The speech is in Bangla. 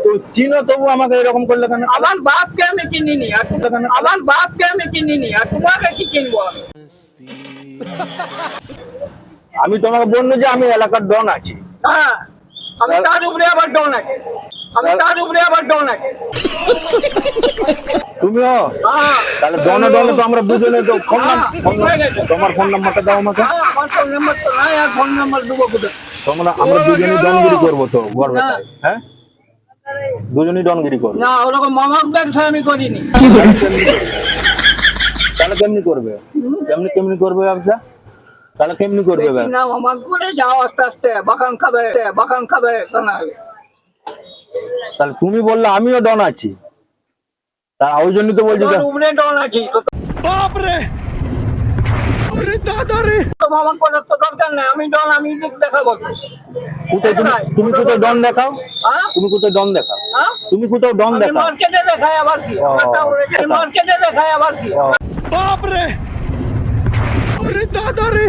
তুই চিনো তবু আমাকে এরকম করলে কেন? আমার বাপকে আমি চিনিনি, আর আমার বাপকে আমি চিনিনি, আর তোমাকে কি চিনবো আমি? আমি তোমাকে বললো যে আমি এলাকার ডন আছি। হ্যাঁ, আমি তার উপরে আবার ডন আছে, আমি তার উপরে আবার ডন আছে। তুমিও? হ্যাঁ, তাহলে ডনে ডনে তো আমরা দুজনে তো ফোন হয়ে গেছে। তোমার ফোন নাম্বারটা দাও আমাকে। হ্যাঁ, আমার ফোন নাম্বার তো নাই, আর ফোন নাম্বার দেবো কোথায়? তোমরা আমরা দুজনেই ডনগিরি করবো তো গর্বেটায়, হ্যাঁ দুজনেই ডনগিরি করবো। না, ওরকম মামার ব্যবসা আমি করিনি। তাহলে কেমনি করবে? কেমনি কেমনি করবে ব্যবসা? তাহলে কেমনি করবে ব্যবসা? না, মামা করে যাও আস্তে আস্তে, বাগান খাবে, বাগান খাবে কেন? তাহলে তুমি বললে আমিও ডন আছি, তা ওই জন্যই তো বলছি। তোর উপরে ডন আছি। বাপরে, আরে দাদা রে, তো মামা করার তো দরকার নেই, আমি ডন, আমি দেখাবো। কোথায় তুমি কোথায় ডন দেখাও? হ্যাঁ? তুমি কোথায় ডন দেখাও? হ্যাঁ? তুমি কোথাও ডন আমি দেখাও? মার্কেটে দেখাই আবার কি? মার্কেটে দেখাই আবার কি? বাপরে, আরে দাদা রে।